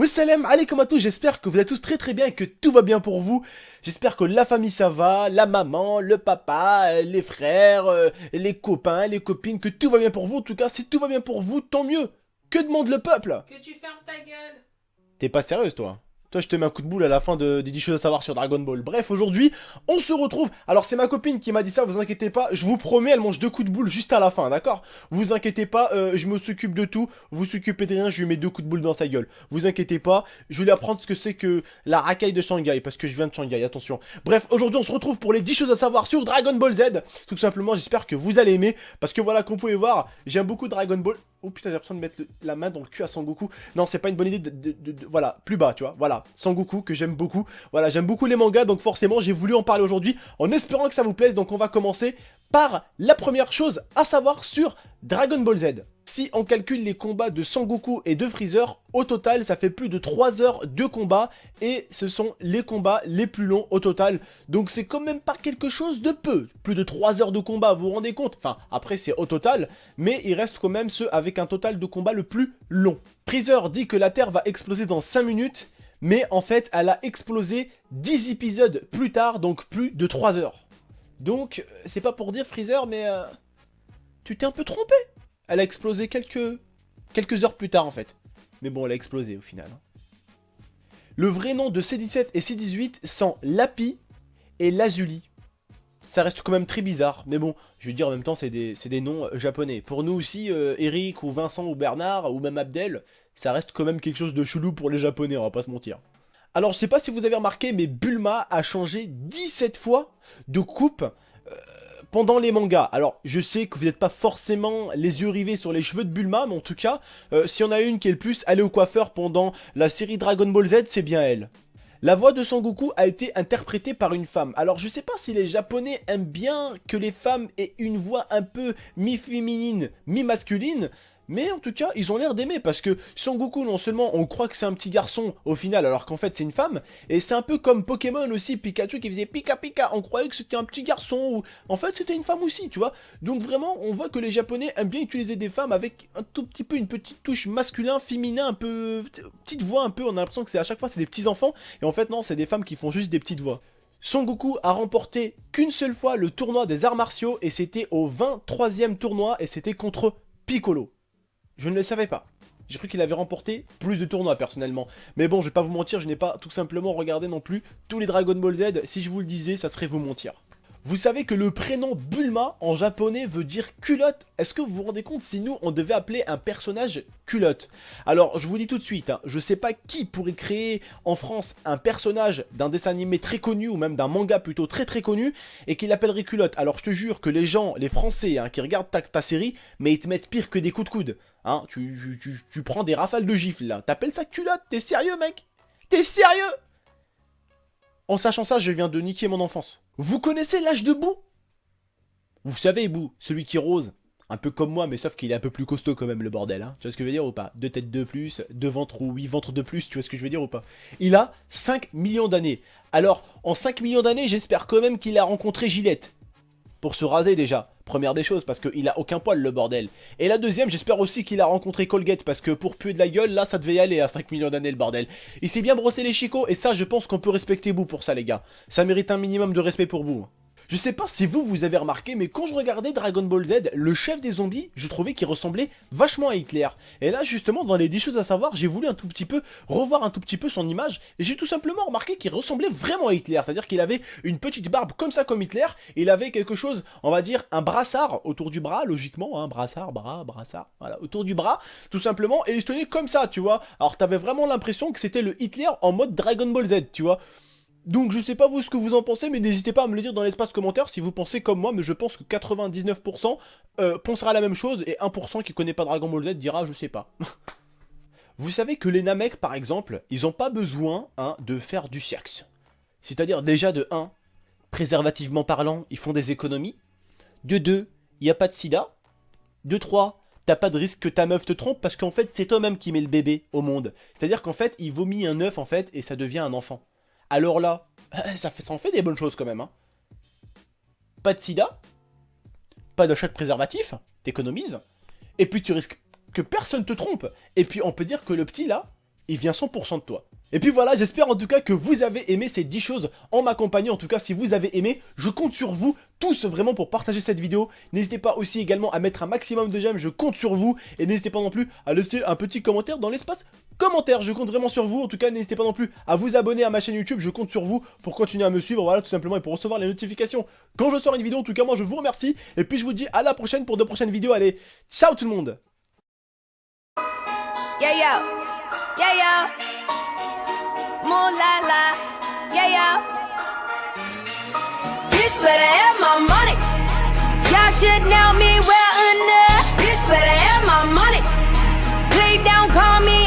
Salam alaikum à tous, j'espère que vous êtes tous très bien et que tout va bien pour vous. J'espère que la famille ça va, la maman, le papa, les frères, les copains, les copines, que tout va bien pour vous. En tout cas, si tout va bien pour vous, tant mieux. Que demande le peuple? Que tu fermes ta gueule. T'es pas sérieuse toi? Toi, je te mets un coup de boule à la fin des 10 choses à savoir sur Dragon Ball. Bref, aujourd'hui, on se retrouve. Alors, c'est ma copine qui m'a dit ça, vous inquiétez pas. Je vous promets, elle mange 2 coups de boule juste à la fin, d'accord? Vous inquiétez pas, je me s'occupe de tout. Vous s'occupez de rien, je lui mets 2 coups de boule dans sa gueule. Vous inquiétez pas, je vais lui apprendre ce que c'est que la racaille de Shanghai, parce que je viens de Shanghai, attention. Bref, aujourd'hui, on se retrouve pour les 10 choses à savoir sur Dragon Ball Z. Tout simplement, j'espère que vous allez aimer, parce que voilà, comme vous pouvez voir, j'aime beaucoup Dragon Ball. Oh putain, j'ai l'impression de mettre la main dans le cul à Sangoku. Non, c'est pas une bonne idée voilà, plus bas, tu vois. Voilà, Sangoku, que j'aime beaucoup. Voilà, j'aime beaucoup les mangas, donc forcément, j'ai voulu en parler aujourd'hui, en espérant que ça vous plaise. Donc on va commencer par la première chose à savoir sur Dragon Ball Z. Si on calcule les combats de Sangoku et de Freezer, au total, ça fait plus de 3 heures de combat. Et ce sont les combats les plus longs au total. Donc c'est quand même pas quelque chose de peu. Plus de 3 heures de combat, vous vous rendez compte? Enfin, après c'est au total, mais il reste quand même ceux avec un total de combat le plus long. Freezer dit que la Terre va exploser dans 5 minutes, mais en fait, elle a explosé 10 épisodes plus tard, donc plus de 3 heures. Donc, c'est pas pour dire Freezer, mais tu t'es un peu trompé. Elle a explosé quelques heures plus tard en fait. Mais bon, elle a explosé au final. Le vrai nom de C17 et C18 sont Lapi et Lazuli. Ça reste quand même très bizarre, mais bon, je veux dire en même temps c'est des noms japonais. Pour nous aussi, Eric ou Vincent ou Bernard ou même Abdel, ça reste quand même quelque chose de chelou pour les japonais, on va pas se mentir. Alors je sais pas si vous avez remarqué, mais Bulma a changé 17 fois de coupe pendant les mangas. Alors, je sais que vous n'êtes pas forcément les yeux rivés sur les cheveux de Bulma, mais en tout cas, s'il y en a une qui est le plus allée au coiffeur pendant la série Dragon Ball Z, c'est bien elle. La voix de Sangoku a été interprétée par une femme. Alors, je sais pas si les Japonais aiment bien que les femmes aient une voix un peu mi-féminine, mi-masculine, mais en tout cas, ils ont l'air d'aimer parce que Sangoku, non seulement on croit que c'est un petit garçon au final, alors qu'en fait c'est une femme, et c'est un peu comme Pokémon aussi, Pikachu qui faisait Pika Pika, on croyait que c'était un petit garçon, ou en fait c'était une femme aussi, tu vois. Donc vraiment, on voit que les Japonais aiment bien utiliser des femmes avec un tout petit peu une petite touche masculin, féminin, un peu, petite voix un peu, on a l'impression que c'est à chaque fois c'est des petits enfants, et en fait non, c'est des femmes qui font juste des petites voix. Sangoku a remporté qu'une seule fois le tournoi des arts martiaux, et c'était au 23e tournoi, et c'était contre Piccolo. Je ne le savais pas. J'ai cru qu'il avait remporté plus de tournois personnellement. Mais bon, je vais pas vous mentir, je n'ai pas tout simplement regardé non plus tous les Dragon Ball Z. Si je vous le disais, ça serait vous mentir. Vous savez que le prénom Bulma en japonais veut dire culotte. Est-ce que vous vous rendez compte si nous on devait appeler un personnage culotte? Alors je vous dis tout de suite, hein, je sais pas qui pourrait créer en France un personnage d'un dessin animé très connu ou même d'un manga plutôt très connu et qui l'appellerait culotte. Alors je te jure que les gens, les Français hein, qui regardent ta série, mais ils te mettent pire que des coups de coude. Hein, tu prends des rafales de gifles là. T'appelles ça culotte? T'es sérieux mec? T'es sérieux? En sachant ça, je viens de niquer mon enfance. Vous connaissez l'âge de Boo? Vous savez Boo, celui qui rose. Un peu comme moi, mais sauf qu'il est un peu plus costaud quand même le bordel. Hein. Tu vois ce que je veux dire ou pas? 2 têtes de plus, 2 ventres ou 8 ventres de plus, tu vois ce que je veux dire ou pas? Il a 5 millions d'années. Alors, en 5 millions d'années, j'espère quand même qu'il a rencontré Gillette. Pour se raser déjà, première des choses, parce qu'il a aucun poil le bordel. Et la deuxième, j'espère aussi qu'il a rencontré Colgate, parce que pour puer de la gueule, là ça devait y aller à 5 millions d'années le bordel. Il s'est bien brossé les chicots, et ça je pense qu'on peut respecter Boo pour ça les gars. Ça mérite un minimum de respect pour Boo. Je sais pas si vous avez remarqué, mais quand je regardais Dragon Ball Z, le chef des zombies, je trouvais qu'il ressemblait vachement à Hitler. Et là, justement, dans les 10 choses à savoir, j'ai voulu un tout petit peu revoir un tout petit peu son image, et j'ai tout simplement remarqué qu'il ressemblait vraiment à Hitler. C'est-à-dire qu'il avait une petite barbe comme ça, comme Hitler, et il avait quelque chose, on va dire, un brassard autour du bras, logiquement, hein, brassard, brassard, voilà, autour du bras, tout simplement, et il se tenait comme ça, tu vois. Alors, t'avais vraiment l'impression que c'était le Hitler en mode Dragon Ball Z, tu vois. Donc je sais pas vous ce que vous en pensez, mais n'hésitez pas à me le dire dans l'espace commentaire si vous pensez comme moi, mais je pense que 99% pensera la même chose, et 1% qui connaît pas Dragon Ball Z dira je sais pas. Vous savez que les Namek par exemple, ils ont pas besoin hein, de faire du sexe. C'est-à-dire déjà de 1, préservativement parlant, ils font des économies. De 2, il n'y a pas de sida. De 3, t'as pas de risque que ta meuf te trompe parce qu'en fait c'est toi-même qui mets le bébé au monde. C'est-à-dire qu'en fait il vomit un œuf en fait et ça devient un enfant. Alors là, ça en fait des bonnes choses quand même. Hein. Pas de sida, pas d'achat de préservatif, t'économises. Et puis tu risques que personne te trompe. Et puis on peut dire que le petit là, il vient 100% de toi. Et puis voilà, j'espère en tout cas que vous avez aimé ces 10 choses en m'accompagnant. En tout cas, si vous avez aimé, je compte sur vous tous vraiment pour partager cette vidéo. N'hésitez pas aussi également à mettre un maximum de j'aime, je compte sur vous. Et n'hésitez pas non plus à laisser un petit commentaire dans l'espace commentaire, je compte vraiment sur vous. En tout cas, n'hésitez pas non plus à vous abonner à ma chaîne YouTube, je compte sur vous pour continuer à me suivre. Voilà, tout simplement, et pour recevoir les notifications quand je sors une vidéo. En tout cas, moi, je vous remercie. Et puis, je vous dis à la prochaine pour de prochaines vidéos. Allez, ciao tout le monde! Yeah, yo. Yeah, yo. Moonlight, la. Yeah, yo. Bitch better have my money. Y'all should know me well enough. Bitch better have my money. Play down, call me